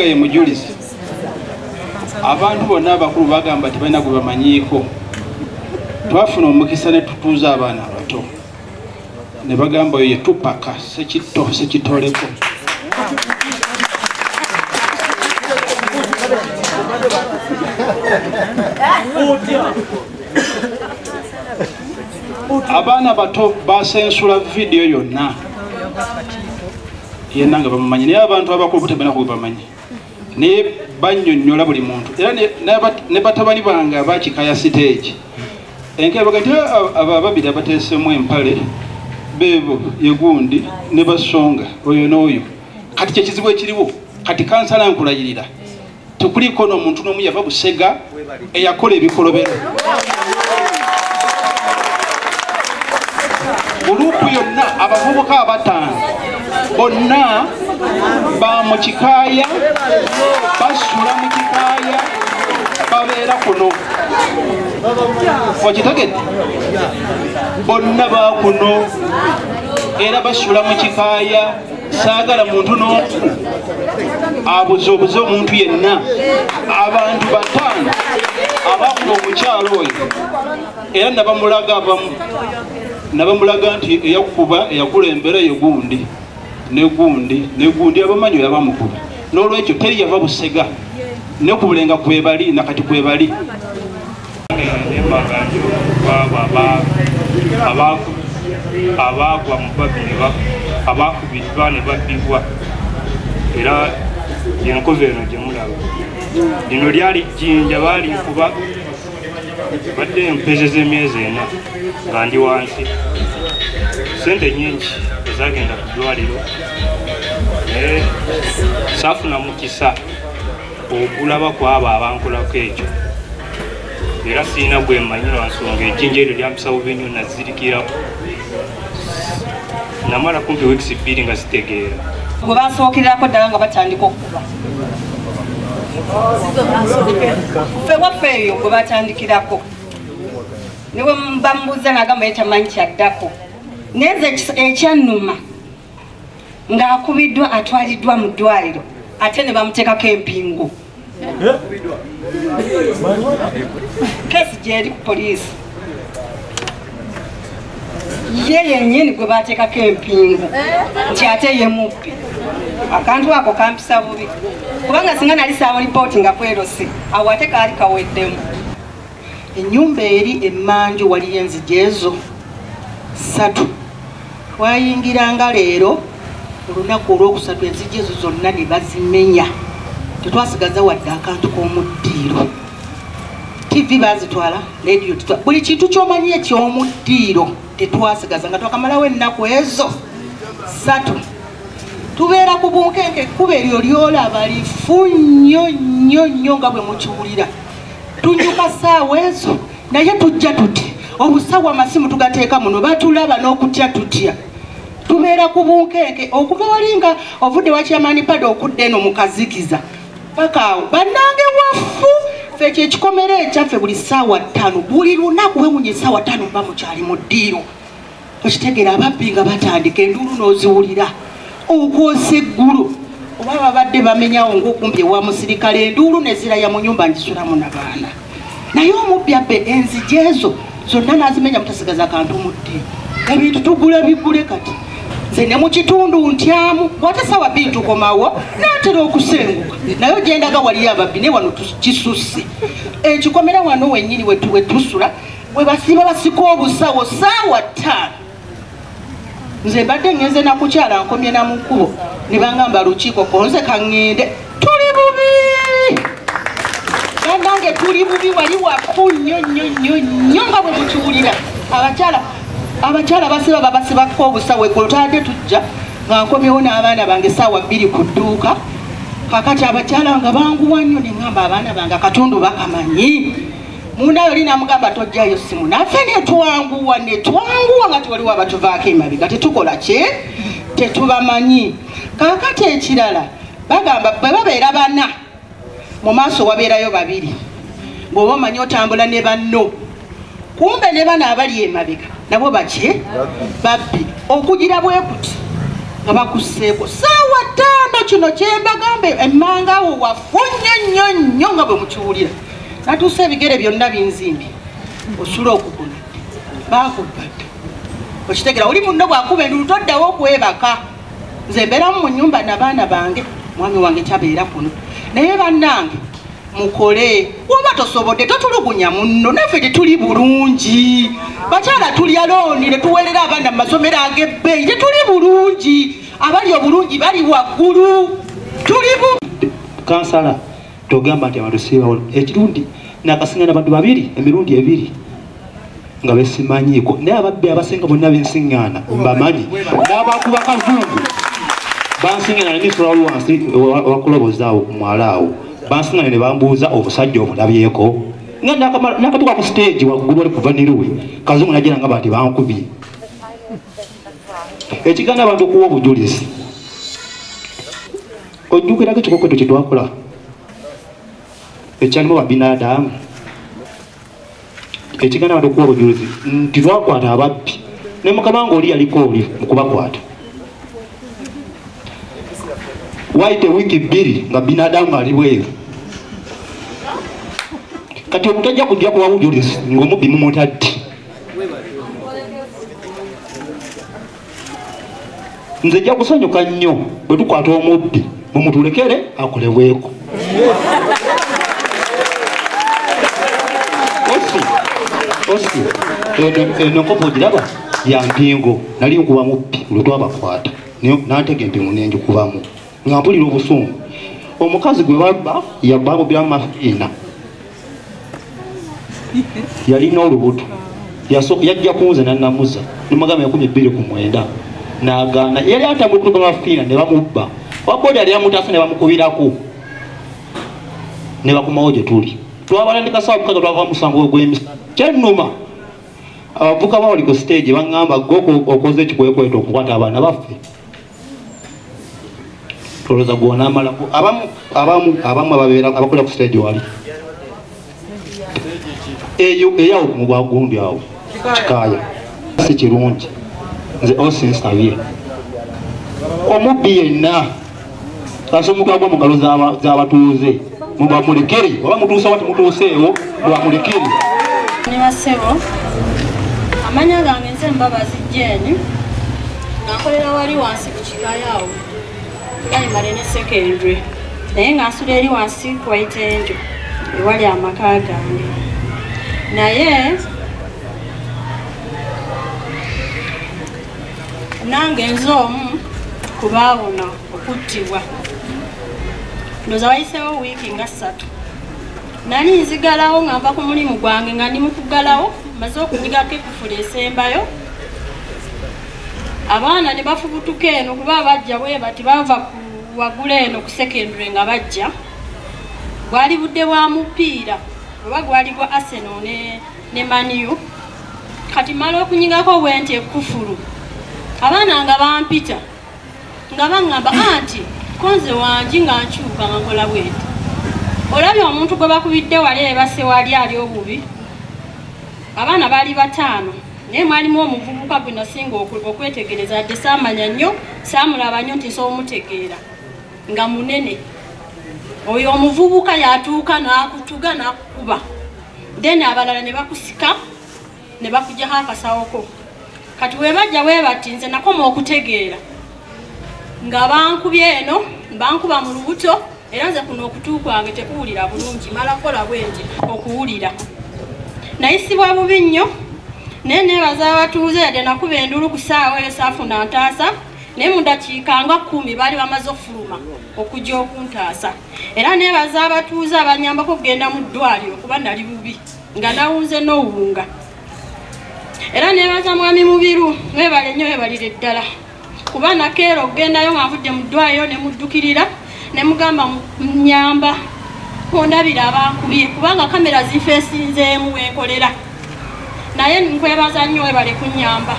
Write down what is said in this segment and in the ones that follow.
ye mujulizi abantu bonna abakulu bagamba tebalina gwe bamanyiiko twafuna omukisa ne tutuuza abaana abato ne bagamba oyo ye Tupaka sekitoleko abaana bato basensula vidiyo yonna yenna nga bamumanyi naye abantu abakulu tebalina gwe bamanyi naye bannyonnyola buli muntu era ne batabani bange abakikaya siteegi enkebaga nti abo ababiri abateesemu empale beebo yegundi ne basonga oyo n'oyo kati kyekizibu ekiriwo kati kansala nkulayirira tekuliko n'omuntu n'omu yava Busega eyakola ebikolobero gulupu yonna abavubuka abataano bonna ba mu kikaaya basula mu kikaaya babeera kuno wakitegedde bonna bakuno era basula mu kikaaya saagala muntu n'omu abuze omuntu yenna abantu bataano abakuba omukyalo oyo era nabamulaga nti eyakuba eyakulembera yegundi negundi abamanyi oyo abamukuba n'olwekyo teri yava Busega nekubulenga kwebali nakati kwebali abagwa mu babiri abakubiddwa ne babbibwa era yenkova eno gyemulaba lino lyali jjinja baalinkuba badde empezeza emyezi ena nga ndi wansi sente nyingi ezagenda ku ddwaliro naye saafuna mukisa okulaba kwabo abankolako ekyo era siina gwe mmanyi lwa nsonga ejjinja eryo lyampisa bubi nnyo nazirikirako namala kumpi weeks 2 nga zitegeera gwe basookererako ddala nga batandika okukuba ffe waffe eyo gwe batandikirako niwe bamubuuza nagamba yetamanyi kyaddako naye ekyannuma ng'akubiddwa atwaliddwa mu ddwaliro ate ne bamuteekako empingu kesi gyeri ku poliisi ye yennyini gwe bateekako empingu nti ate ye mubbi akantu ako kampisa bubi kubanga singa nali saaba lipooti nga kwerose awo ate kaali kaweddemu. Ennyumba eri emmanju waliyo enzigi ezo 3 wayingiranga leero olunaku olwokusatu enzigi ezo zonna ne bazimenya tetwasigaza wadde akantu k'omuddiiro TV bazitwala radio tutwala buli kintu ky'omanyi eky'omuddiiro tetwasigaza nga twakamalawo ennaku ezo 3 tubeera ku bunkenke ekkuba eryo lyolaba lifu nnyo nga bwe mukiwulira tunyuka ssaawa ezo naye tujja tuti obusawo amasimu tugateeka muno batulaba n'okutya tutya tubeera ku bunkenke okuva walinga ovudde wakyamaani pada okudde eno mukazikiza paka awo bannange waffu ffe kyekikomera ekyaffe buli ssaawa 5 buli lunaku wewunye essaawa 5 mba mukyali mu ddiiro okitegeera ababbi nga batandika enduulu n'oziwulira okwosa eggulu oba babadde bamenyawo ng'okumpi ewa musirikale enduulu ne ziraya mu nnyumba ngisulamu n'abaana naye omubbi abbe enzigi ezo zonna n'azimenya mutasigaza kantu mu ddiiro ebintu tugula bigule kati nze ne mu kitundu ntyamu gwate sawa 2 tukomawo naatera okusenguka naye ogyendaga waliyo ababbi ne wano kisusse ekikomera wano wennyini wetusula we basiba basika obusawo ssaawa 5 nze mbadde ngenze nakukyala nkomye na mu kkubo ne bangamba lukiiko konze kaŋŋende tuli bubi nange tuli bubi wali wafu nnyo nga bwe mukiwulira abakyala basiba babasibako obusawo eggulo tadde tujja nga nkomyewo n'abaana bange essaawa 2 ku dduuka kakati abakyala nga banguwa nnyo ne ŋŋamba abaana bange akatundu bakamanyi mundayo oli namugamba tojjayo simu naffe netwanguwa nga tiwaliwo abatuvaako emabega tetukola ki tetubamanyi kakati ekirala bagamba bwe babeera 4 mu maaso wabeerayo 2 ng'oba omanyi otambula ne banno kumbe ne bano abali emabega nabo baki babbi okugira bwe kuti nga bakusseeko ssaawa 5 kino kyembagambe emmangawo wafunye nnyo nga bwe mukiwulira natuusa ebigere byonna binzimbi osula okuguna baakubadde okitegera oli munno bwakuba endulu toddawo okwebaka nze mbeeramu mu nnyumba n'abaana bange mwami wange tabeera kuno naye bannange mukole woba tosobodde totulugunya munno naffe tetuli bulungi bakyala tuli aloonire tuweerera abaana mu masomero ag'ebbeeyi tetuli bulungi abali obulungi bali waggulu tuli kansala togamba nti abantu sibawo ekirundi nakasingana bantu babiri emirundi ebiri nga besimanyiiko naye ababbi abasinga bonna bensiŋŋaana mbamanyi n'abakuba kazungu bansiŋŋaana nemisula wali wansi wakulobozaawo ku mwala awo bansiŋŋaana ne bambuuza obusajja obulabyeko nga nakatuka ku stage waggulu wali kuva niruwe kazungu nagira nga bati bankubye ekiganda abantu okuwa obujulizi ojjukirako ekikokweto kye twakola ekyalimu babinadamu ekiganda abantu okuwa obujulizi nti twakwata ababbi ne mukama nga oli yaliko oli mukubakwata waite wiiki 2 nga binadamu ali bweru kati omutajja kujja kuwa bujulizi ng'omubbi mumutadde nze jja kusanyuka nnyo bwe tukwata omubbi mumutulekere akolebweko osi eno nkopo ogiraba yampingo nali nkuba mubbi olwe twabakwata nantega empingo nenjikubamu nga mpulira obusungu omukazi gwe babba yabamubira mu mafiina yalina olubuto yajja kunze nanamuza nemagamba 29 nagaana yali atambulikutuka mafiina ne bamubba wabodi yali yamutaasa ne bamukubirako ne bakumawo gye tuli twabalandika sawa mukaga twava musango gw'emisa kyenuma abavuka bawali ku stage baŋŋamba gwe okoze ekikwekweto okukwata abaana baffe tolooza gwonaamalaku abamu abakola ku stage wali eyo eyawo mu bwagundi awo kikaaya si kirungi nze osinsabye omubbi yenna asomukagwa mu ngalo z'abatuuze mubamulekere oba mutuusa wati mutuuseewo mubamulekere ni basebo amanya gange nze Mbabazi Jane nakolera wali wansi ku kikayaawo primary ne secondary naye nga nsula eri wansi ku Waitenjo ewali amaka gange naye nange nze omu kubaawona okuttibwa ndoza wayiseewo wiiki nga 3 nali nzigalawo nga nva ku mulimu gwange nga ndi mukugalawo maze okunyigako ekufula esembayo abaana ne bafubutuka eno kuba bajja bwe bati bava ku waggulu eno ku secondary nga bajja gwali budde bwa mupiira oba gwali gwa Arsenal ne Maniu kati mala okunyigako bwenti ekufulu abaana nga bampita nga baŋŋamba anti konze wangi nga nkyuka nga nkola bwenti olabye omuntu gwe bakubidde wali ebase wali ali obubi abaana baali 5 naye mwalimu omuvubuka gwe nasinga okwetegereza adde saamanya nnyo saamulaba nnyo nti nsobomutegeera nga munene oyo omuvubuka yatuuka n'akutuga n'akukuba then abalala ne bakusika ne bakujjako akasawoko kati webajja webati nze nakoma okutegeera nga bankubye eno bankuba mu lubuto era nze kuno okutu kwange tekuwulira bulungi mala kola bwenti okuwulira nayisibwa bubi nnyo naye neebaza abatuuze yadde nakuba endulu ku ssaawa eyo saafuna ntaasa naye mu dakiika nga 10 baali bamaze okufuluma okujja okuntaasa era neebaza abatuuze abanyambako okugenda mu ddwaliro kuba nali bubi nga nawunze n'owunga era neebaza mwami Mubiru webale nnyo webalire ddala kuba nakeera okugendayo nga nvudde mu ddwaliro ne muddukirira ne mugamba nyamba ondabira abankubye kubanga kamera zifeesinzeemu wenkolera naye nkwebaza nnyo webale kunnyamba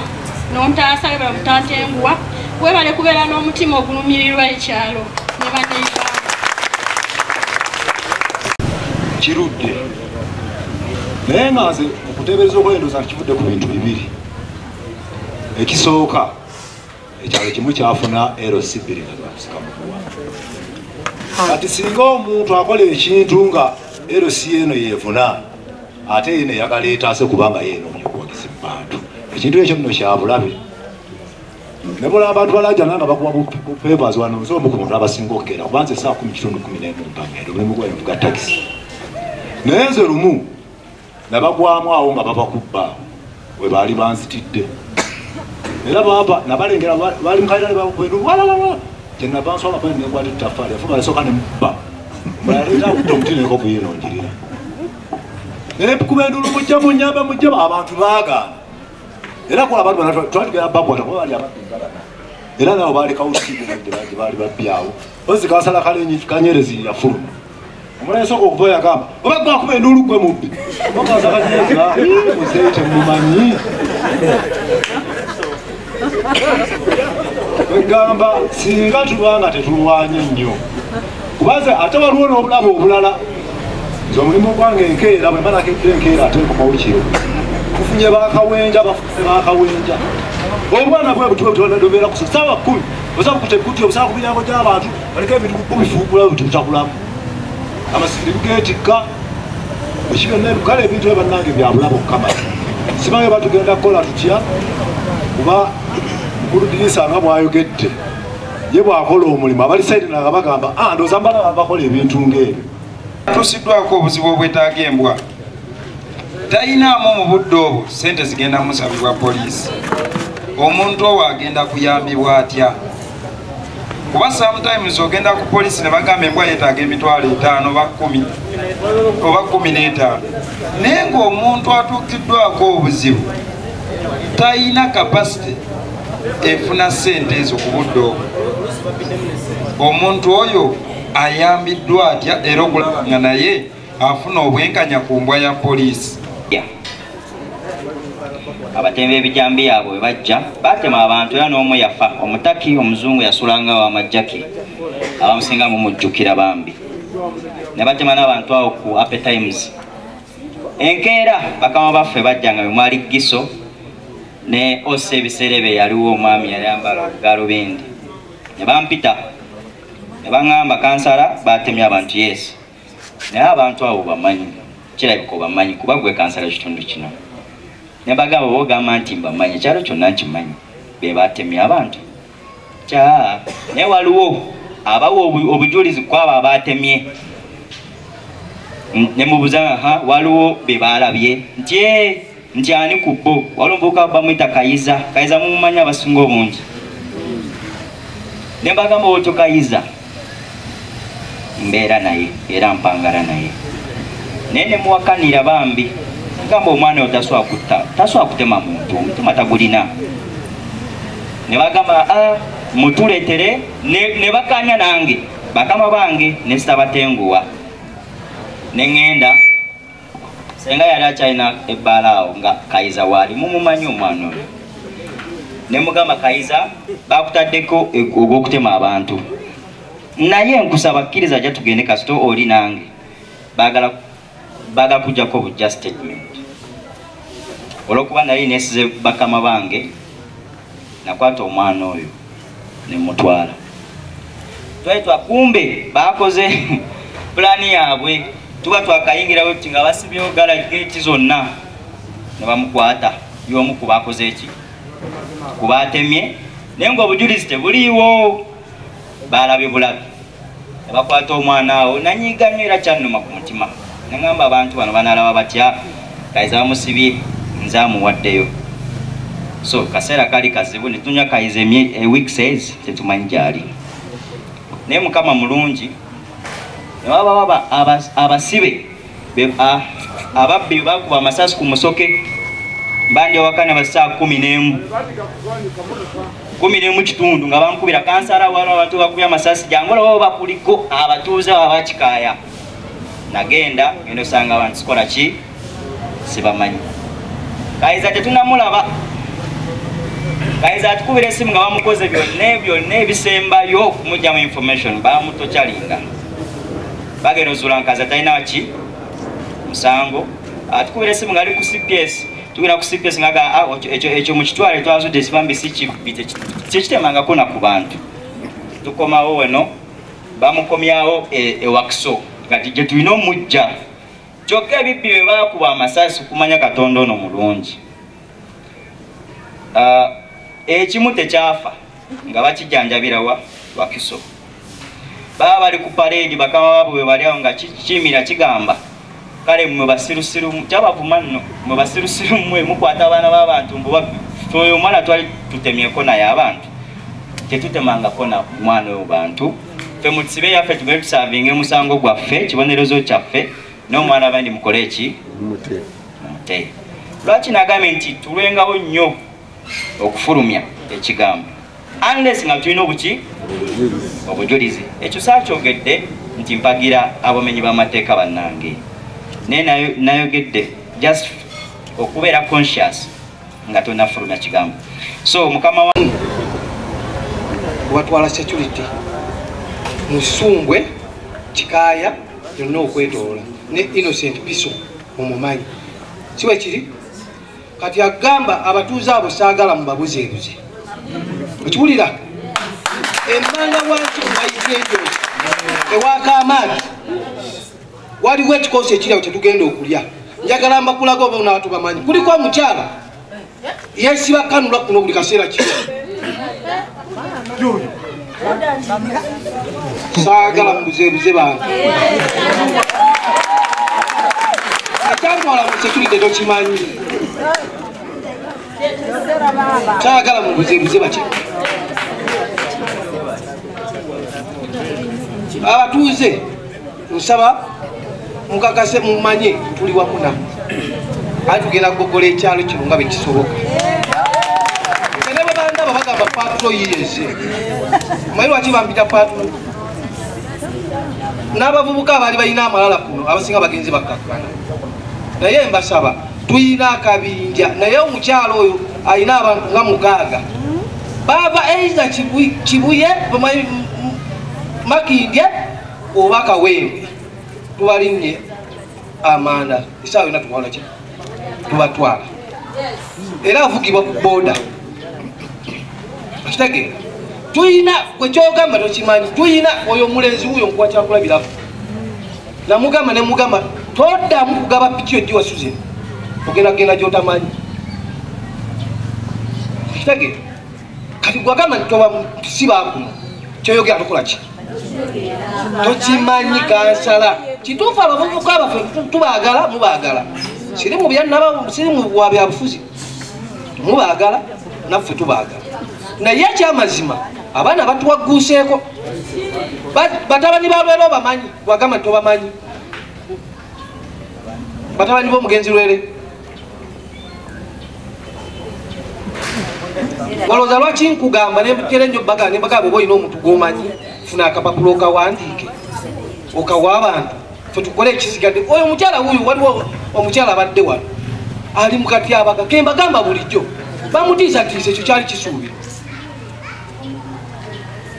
nontaasa webale mutantenguwa webale kubeera n'omutima ogulumirirwa ekyalo ne baneiba kirudde naye nga nze okuteebereza okwendoza nkivudde ku bintu bibiri ekisooka ekyalo kimu kyafuna LC2 nga mukuwa kati singa omuntu akola ekintu nga LC eno yefuna ate yene eyagala ase kubanga yenoonya okuwagiza mu bantu ekintu ekyo nno kyabulabe ne bola abantu balaja nga bakuwa papers wano nso omukuntu abasinga okukera kubanza esaa 10:11 mpamero mulimu gwa taxi naye nze lumu nabagwamu awo nga babakubba we baali banzitidde era baba nabalengera bali mukaira bakwenu wala kyenava nsoma pale nekwata ettaffaali afu balisooka ne mubba baleta okutomutineko kuyinonjirira naye kuba endulu mujja munyamba mujja abantu baagaana era kola abantu bana twatugera bakwata kuba bali abapingana era nabo baali kawusiku gye baali babbyawo ozi kasala kalenyi kanyerezi yafuluma omulayi sooka okuva yagamba oba gwakuba endulu gwe mubbi okasakanyeza muzeyi temumanyi egamba singa tubanga tetulwanye nnyo kubaze ate waliwo n'obulamu obulala nti omulimu gwange enkeera bwe mbanakedde enkeera ate nkomawukiro tufunye bakawenja bafunye bakawenja obwana bwe butubeera ku saawa 10 osaba kutekuti obusaba ku miryango gy'abantu baleka ebintu kubifuukula bututakulamu amasiri geetikka ekibyonna kale ebintu bye bannange byabulabo okukama simange batugenda kukola tutya kuba mukuludirisa nga bwayogedde ye bwakola omulimu abali saidi naga bagamba ndooza mbala bakola ebintu ng'ebyo tusiddwako obuzibu obwetaaga embwa tayinaamu mu budde obwo sente zigenda musabibwa poliisi omuntu owo agenda kuyambibwa atya kuba sometimes ogenda ku poliisi ne bagamba embwa yeetaaga emitwalo 5 oba 10 oba 15 naye ng'omuntu atuukiddwako obuzibu tayina kapasite efuna sente ezo ku budde obwo omuntu oyo ayambiddwa atya era okulaba nga naye afuna obwenkanya ku mbwa ya poliisi abatembe ebijambi yaabwe bwe bajja batema abantu era n'omu yafa omutaki omuzungu yasulanga wamajjaki abamusinga mumujjukira bambi ne batema n'abantu awo ku Happy Times enkeera bakama baffe bajjanga bwe mwali Giso ne ose ebiserebe yaliwo omwami yali ambala galubindi ne bampita ne baŋŋamba kansala batemye abantu yes naye abantu abo bamanyi kirabika obamanyi kuba gwe kansala kitundu kino ne bagamba bogamba nti mbamanyi ekyalo kyonna nkimanyi be batemye abantu kya naye waliwo abawo obujulizi kwabo abatemye ne mubuza waliwo be balabye nti ani ku bo waliwo omuvubuka bamwita Kayiza mumumanyi abasinga obungi ne bagamba otyo Kayiza mbeera naye era mpangala naye naye ne muwakanira bambi ngamba omwana oyo taswa kutema muntu omutima tagulina ne bagamba mutuleetere ne bakanya nange bakama bange ne sitabatenguwa ne ŋŋenda senga yali akyalina ebbaala awo nga Kayiza waali mumumanyi omwana oyo ne mugamba Kayiza bakutaddeko ogw'okutema abantu naye nkusaba kkiriza ajja tugende kasita oli nange baagala kujjako bujja statement olwokuba nali nesize bakama bange nakwata omwana oyo ne mutwala twali twakumbe bakoze pulaani yaabwe tuba twakayingirawo ti nga basibyewo gala geeti zonna ne bamukwata y'omu ku bakoze eki kubatemye naye ng'obujulizi tebuliiwo balabye bulabi ne bakwata omwana awo nanyiga nnyo era kyannuma ku mutima ne ŋŋamba abantu bano banalaba batya Kayiza bamusibye nze amuwaddeyo so kaseera kali kazibu ne tunywa Kayiza week says tetumanyi gyali naye mukama mulungi ne baba abasibe ababbi bakuba amasasi ku musoke mbandi awakana basaa 11 kitundu nga bankubira kansala waliwo abantu bakubya amasasi jangola wabo bakuliko abatuuze abakikaaya nagenda ngenda osanga abantu sikola ki sibamanyi Kayiza tetunamulaba Kayiza atukubira esimu nga bamukoze byonna ebisembayo okumugyamu information bamutokyalinga bagenda ozula nkaza talina ki musango atukubira esimu nga ali ku CPS tugenda kusipesi ngaga ekyo mu kitwale twazudde ekibambi sikitemangako na ku bantu tukomawo weno bamukomyawo ewakiso kati gye tulina omujja kyokka ebibbi bye baakuba amasasi kumanya Katonda ono mulungi ekimu tekyafa nga bakijjanjabirawa Wakiso baba bali ku paredi bakama baabwe bali awo nga kiyimira kigamba kale mwe basirusiru kyabavuma nno mwe basirusiru mwe mukwata abaana b'abantu mbuba oyo omwana twali tutemyeko naye abantu tetutemangako na mwana oyo bantu ffe mu kisibe yaffe tugende tusavinga emusango gwaffe kibonerezo kyaffe n'omwana abandi mukole eki mute lwaki nagambye nti tulwengawo nnyo okufulumya ekigambo unless nga tulina obuki obujulizi ekyo saakyogedde nti mpagira abamenyi b'amateeka bannange naye nayogedde just okubeera conscious nga tonafulumya kigambo so mukama wange watwala security Musungwe Kikaya yonna okwetoola ne Innocent Piso mumumanyi siwe kiri kati agamba abatuuze abo saagala mubabuzeebuze okiwulira emmanga wansi mubayigenjozi ewaka amaanyi waliwo ekikosi ekirawo kyetugenda okulya njagala mbakulaga oba naatu bamanyi kuliko omukyala yesiba kanula kuno buli kaseera kiri saagala mubuzeebuze bantu akyantwala mu security tokimanyi saagala mubuzeebuze baki abatuuze nsaba mukakase mumanye tuli wamuna ati tugenda kugogola ekyalo kino nga bekisoboka ne bwe bandaba bagamba paatulo yiyeze manyi lwaki bampita paatulo n'abavubuka abaali balina amalala kuno abasinga bagenzi bakkakkana naye mbasaba tuyina akabinja naye omukyalo oyo alina abantu nga mugaaga baba eiza kibuye Makindye oba Kawempe tubalinye amanda esaawa yonna tuwala ki tubatwala era avugibwa ku boda akitegeera tuyina gwekyogamba tokimanyi tuyina oyo omulenzi wuyo nkuwa kyakulabirako namugamba nemugamba toddamu kugaba piki ojji wasuze ogendagenda gyotamanyi akitegeera kati gwagamba nti sibakuno kyoyogera tukola ki tokimanyi kansala kituufu abavubuka abaffe tubaagala mubaagala siri mu bwa byabufuzi mubaagala naffe tubaagala naye ekyamazima abaana batuwagguuseeko batabani balwere obamanyi gwagamba tobamanyi batabani b'omugenzi lwere walowooza lwaki nkugamba netera ennyo bagala nembagala bwoba olina omuntu gwomanyi funa akapapula okawandiike okawa abantu fe tukole ekisigadde oyo omukyala wuyu waliwo omukyala abadde wano ali mukatyabaga kembagamba bulijjo bamutiisatiisa ekyo kyali kisuubiro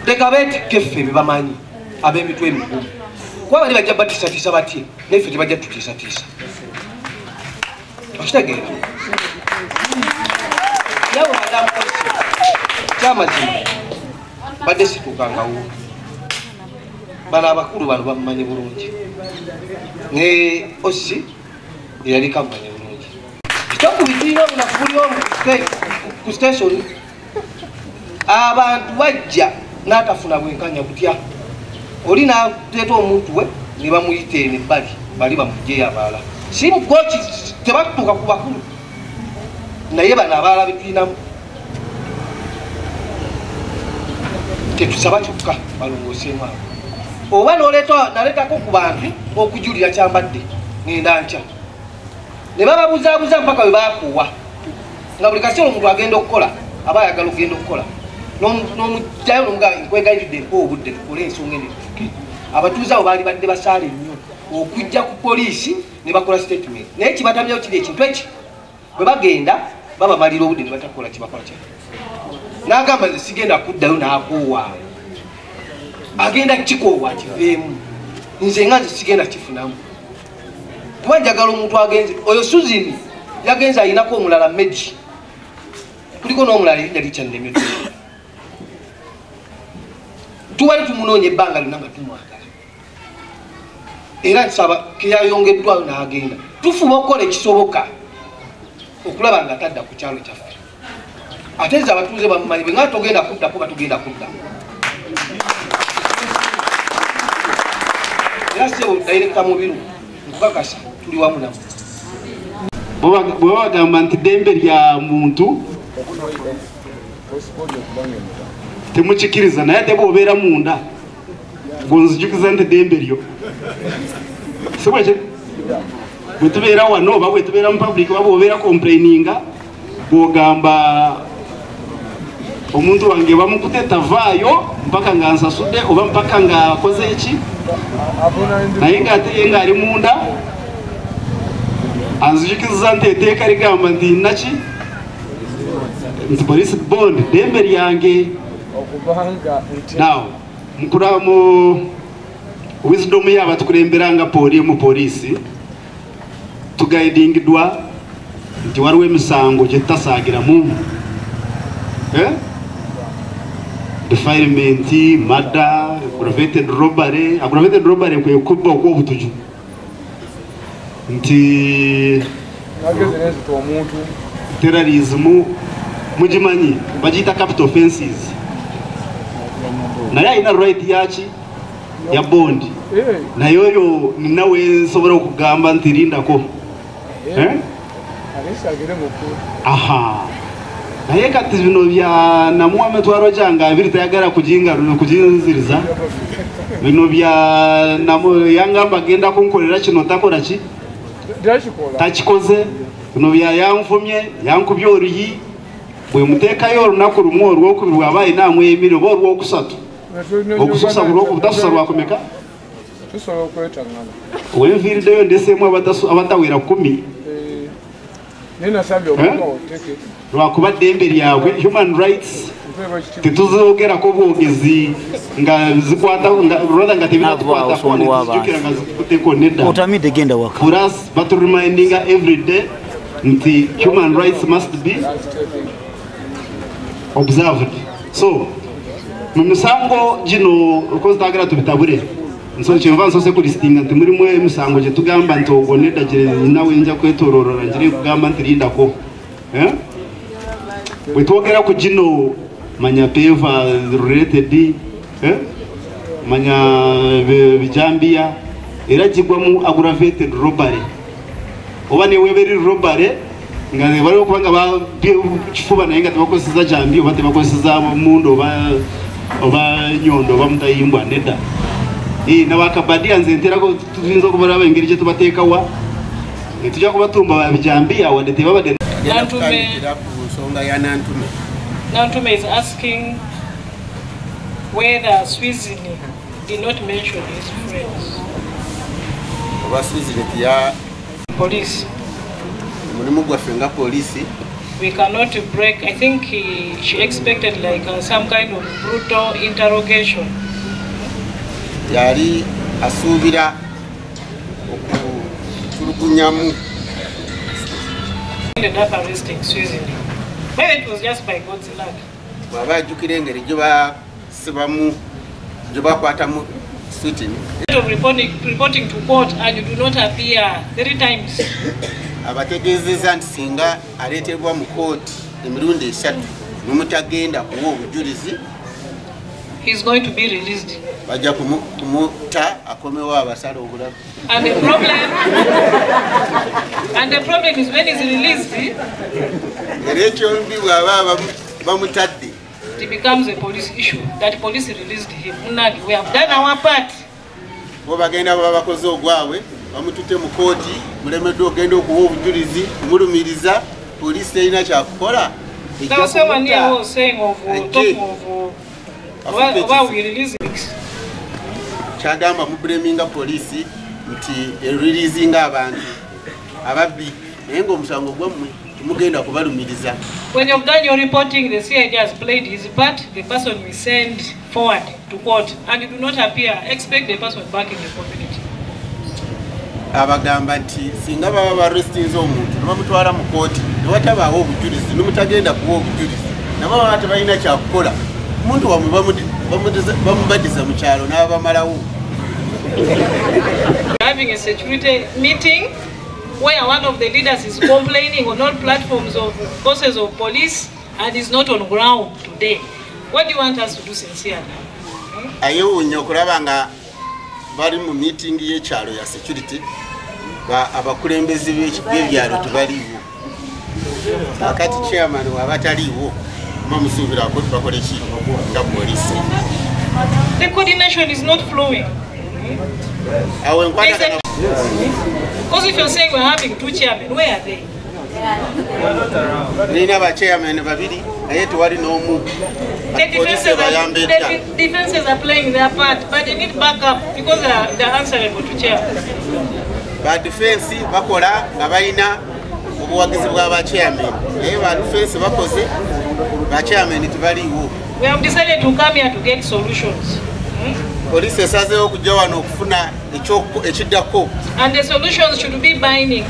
leka beetikke ffe bebamanyi ab'emitwe emigumu kuba bali bajja batiisatiisa batye naye ffe tebajja tutiisatiisa okitegeera yawe madamu kyamazima badde situukangawo bano abakulu bano bamumanyi bulungi ne osi eyali kamumanyi bulungi kitokubitiina obunafu buli omu ku station abantu bajja n'atafuna bwenkanya butya oli nateeta omuntu we ne bamuyita eno ebbali bali bamugjeyo abalala simugoki tebatuuka ku bakulu naye bano abalala betulinamu tetusaba kyokka balongooseemu abo oba naleetako ku bantu okujulira kyambadde ngenda nkya ne bababuzaabuza mpaka bwe bakuwa nga buli kaseera omuntu agenda okukola aba ayagala okugenda okukola n'omujjayo nomugaa nkwegayiridde mpa obudde tukole ensonga endetuke abatuuze abo baali badde basaale nnyo okujja ku poliisi ne bakola statement naye kibatamyawo kiri ekintu eki bwe bagenda babamalira obudde ne batakola kibakola kya n'agamba nze sigenda kuddayo n'akoowa agenda kikoowa kiveemu nze nga nze sigenda kifunamu kuba njagala omuntu agenze oyo Suzini yagenza ayinako omulala Meji kuliko n'omulala yali kyannemedde tuwali tumunoonye ebbanga lyonna nga tumwagala era nsaba keyayongeddwayo n'agenda tufuba okukola ekisoboka okulaba nga tadda ku kyalo kyaffe ate nze abatuuze bamumanyi bwe nga togenda kuddako batugenda kudda era sebo dayirekta mubiru nkukakasa tuli wamu namu bwe bagamba nti ddembe lya muntu temukikiriza naye ate bw'obeera munda gonzijukiza nti ddembe lyo sibwekyo bwe tubeera wano oba bwe tubeera mu public oba bw'obeera complaininga bw'ogamba omuntu wange bamukute tavaayo mpaka nga nsasudde oba mpaka nga akoze eki naye ng'ate ye ng'ali munda anzijukiza nti etteeka ligamba nti naki nti police bond ddembe lyange now mukula mu wisdom y'abatukulemberanga mu poliisi tugaidingidwa nti waliwo emisango gye tutasaagiramu defilement, murder, aggravated robbery kwe kubba okw'obutuju nti terrorism mugimanyi bagiyita capital offenses naye alina right yaki ya bond naye oyo ninawe nsobola okugamba nti lindako aha naye kati bino bya namuwa emitwalo gyange abiri tayagala kuginziriza bino bya yangamba agenda kunkolera kino takola ki takikoze bino bya yanfumye yankubye oluyi bwe muteekayo olunaku lumu olwokubiri bw'aba ayina amwemire oba olwokusatu okususa obutasusa lwakomeka wenviiriddeyo ndeseemu abatawera 10 lwakuba ddembe lyabwe human rights tetuzogerako bwogezi nga zikwata nga tebinatukwatazijukira nga zikuteko nedda for us baturemindinga every day nti human rights must be observed. So mu misango gino uko zitagera tubitabure nso kyenva nso sekulistinga nti muri mwe misango gye tugamba nti ogonedda gye nawe nja kwetororora ngire kugamba nti lindako bwe twogera ku gino manya peva related manya bijambia era gigwamu aggravated robbery oba ne weberi robbery nga bali okubanga kifuba naye nga tebakozesa jambi oba tebakozesa mundu oba nyondo oba mutayimbwa nedda nabakabadia nze nterako tuyinza okubalaba engeri gye tubateekawa tujja kubatumba babijambiya wadde tebabadde Nantume is asking whether Swizini did not mention his friends. Police. We cannot break. I think she expected like some kind of brutal interrogation. Yari asubira okuturukunyamu. Ended up arresting Swizini. Maybe it was just by God's luck. Baba jukire ngeri joba sibamu joba kwatamu shooting. Reporting to court and you do not appear 3 times. Abategezeza nti singa aletebwa mu court emirundi 3 numutagenda kuwo obujulizi. He's going to be released. Baja kumuta akomewa abasala obulabu. And the problem is when he's released, it becomes a police issue that police released him. We have done our part. Bagenda babakoze ogwawe bamutute mu kooti mulemedde ogenda okuwa obujulizi kumulumiriza police erina kyakukola. There was someone here who was saying talking of we release kyagamba mubleminga police nti releasinga abantu ababbi naye ng'omusango gwammwe mugenda kubalumiriza. When you've done your reporting, the CID has played his part. The person we send forward to court and you do not appear, expect the person back in the community. abagamba nti singa baba barestinze omuntu nebamutwala mu kooti newatabaawo obujulizi nemutagenda kuwa obujulizi nabo baba tebalina kyakukola omuntu wamwe bamubadiza mu kyalo n'abamalawo. Having a security meeting where one of the leaders is complaining on all platforms of forces of police and is not on ground today. What do you want us to do sincerely? Ayewunya okulaba nga bali mu meeting y'ekyalo ya security abakulembeze b'ebyalo tebaliiwo. Akati chairman wabataliiwo mamusuubirako bakole ki nga polisi. The coordination is not flowing. Because if you're saying we're having 2 chairmen, where are they? Nina ba chairman babiri naye tewali n'omu. The defenses are playing their part, but they need backup because they're answerable to chair. Ba defense bakola nga balina obuwagizi bw'aba chairman. Naye ba defense bakoze ba chairman tebaliiwo. We have decided to come here to get solutions. Police esazeewo okujja wano okufuna ekiddako. And the solutions should be binding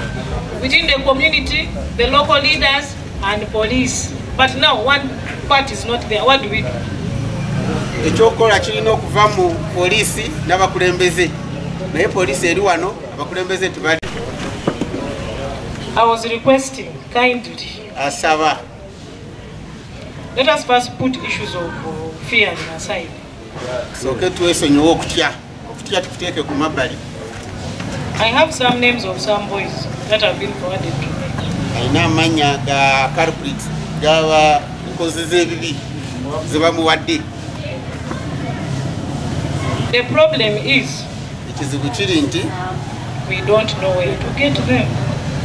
within the community, the local leaders and police. But now one part is not there. What do we do? Ekyokukola kirina okuva mu poliisi n'abakulembeze. Naye poliisi eri wano abakulembeze tebali. I was requesting kindly. Asaba. Let us first put issues of fear aside. Soke twesonyiwa okutya. Okutya tukuteeke ku mabbali. I have some names of some boys that have been forwarded to me. Alina amanya ga culprits gaba nkozi z'ebibi zebamuwadde. The problem is ekizibu kiri nti we don't know where to get them.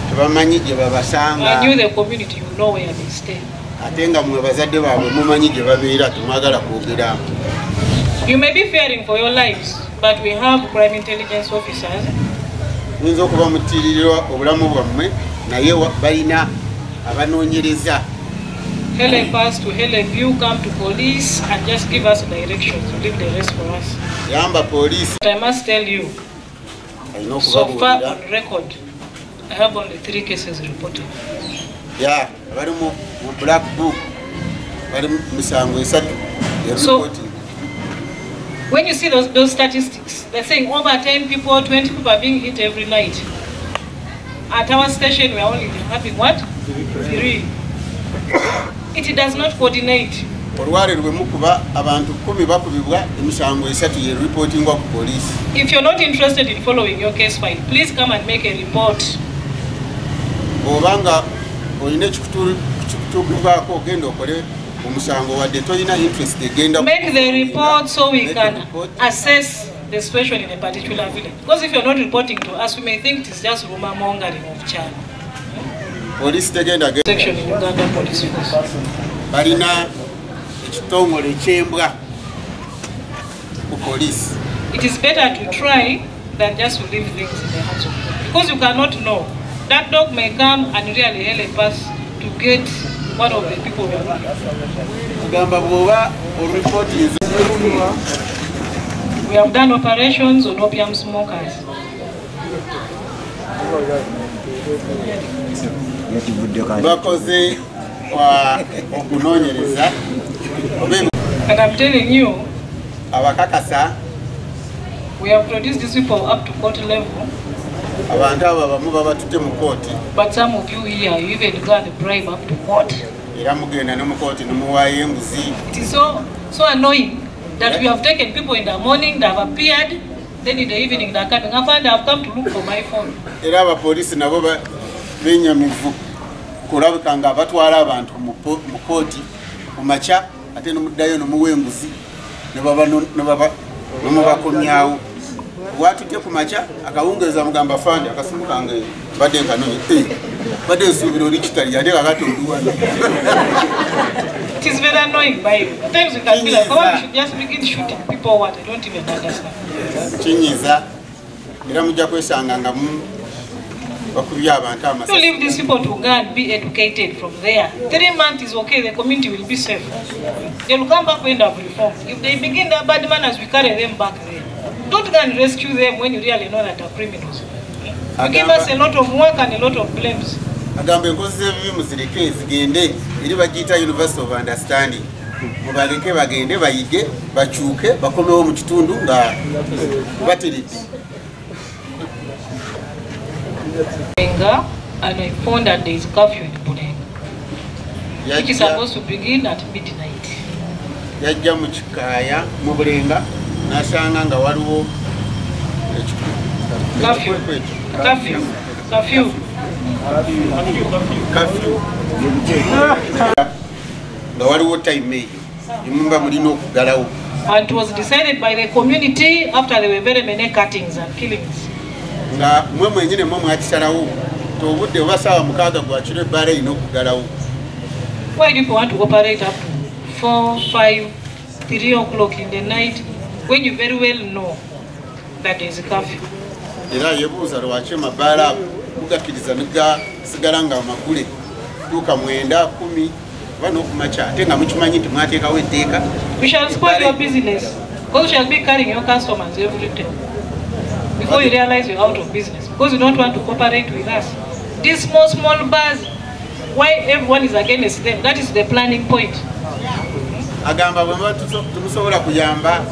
Tebamanyi gye babasanga. I knew the community, you know where they stay. Ate nga mwe bazadde baabwe mumanyi gye babeera temwagala kwogera. You may be fearing for your lives, but we have crime intelligence officers. Muyinza okuba mutiiririrwa obulamu bwammwe naye balina abanoonyereza. Help us to help you, come to police and just give us directions, leave the rest for us. Yamba police. But I must tell you, so far on record, I have only 3 cases reported. Yeah, bali mu black book. Bali misango esatu. So, when you see those statistics, they're saying over 10 people, 20 people are being hit every night. At our station, we are only having what? 3. It does not coordinate. Olwale lwemukuba abantu 10 bakubibwa emisango esatu ye reportingwa ku police. If you're not interested in following your case file, please come and make a report. Obanga oyina ekikutuukivaako ogenda okole omusango wadde toyina interest egenda. Make the report so we can assess the situation in a particular village. Because if you're not reporting to us, we may think it is just rumor mongering of China. Police tegenda section in Uganda Police Force. Balina ekitongole ekyembwa ku police. It is better to try than just to leave things in the hands of people. Because you cannot know. That dog may come and really help us to get one of the people we are looking for. We have done operations on opium smokers. Bakoze okunoonyereza. And I'm telling you, abakakasa, we have produced these people up to court level. Abantu abo bamu babatute mu kooti. But some of you here, you even got the bribe up to court. Era mugenda ne mu kooti nemuwaayo embuzi. It is so annoying that we have taken people in the morning, they have appeared, then in the evening they are coming. I find they have come to look for my phone. Era abapoliisi nabo benyamivu kulabika nga batwala abantu mu kooti mu makya ate nemuddayo nemuwa embuzi nemubakomyawo. Watujja ku makya akawungeeza mugamba fandi akasimu kange badde nkanonye badde nsuubira oli kitali ate kakati oluwano. It is very annoying by you. At times you can be like, oh, you should just begin shooting people what I don't even understand. Kinyiza era mujja kwesanga nga bakubya abantu to leave these people to go and be educated from there. 3 months is okay, the community will be safe. They will come back when they have reformed. If they begin their bad manners, we carry them back there. Don't go and rescue them when you really know that they're criminals. give us a lot of work and a lot of blames. Agamba enkozi z'ebibi muzireke zigende eri bagiyita University of Understanding. Mubaleke bagende bayige bakyuke bakomewo mu kitundu nga batiridde. And I found that there is curfew in Bulenga, which is supposed to begin at midnight. Yajja mu Kikaaya mu Bulenga n'asanga nga waliwo curfew. Nga waliwo time eyo emumba mulina okugalawo. And it was decided by the community after there were very many cuttings and killings. Nga mwe mwenyine mwe mwakisalawo obudde oba ssaawa 6 gwa kiro ebbaala erina okugalawo. Why do people want to operate up to 4, 5, 3 o'clock in the night when you very well know that there is a curfew? Era yebuuza lwaki amabbaala mugakkiriza negasigala nga amagule tuuka 9, 10 oba n'okumakya ate nga mukimanyi nti mwateekawo etteeka. We shall spoil your business because you shall be carrying your customers every day before you realize you're out of business because you don't want to cooperate with us. These small bars, why everyone is against them? That is the planning point. Agamba bwe tumusobola kuyamba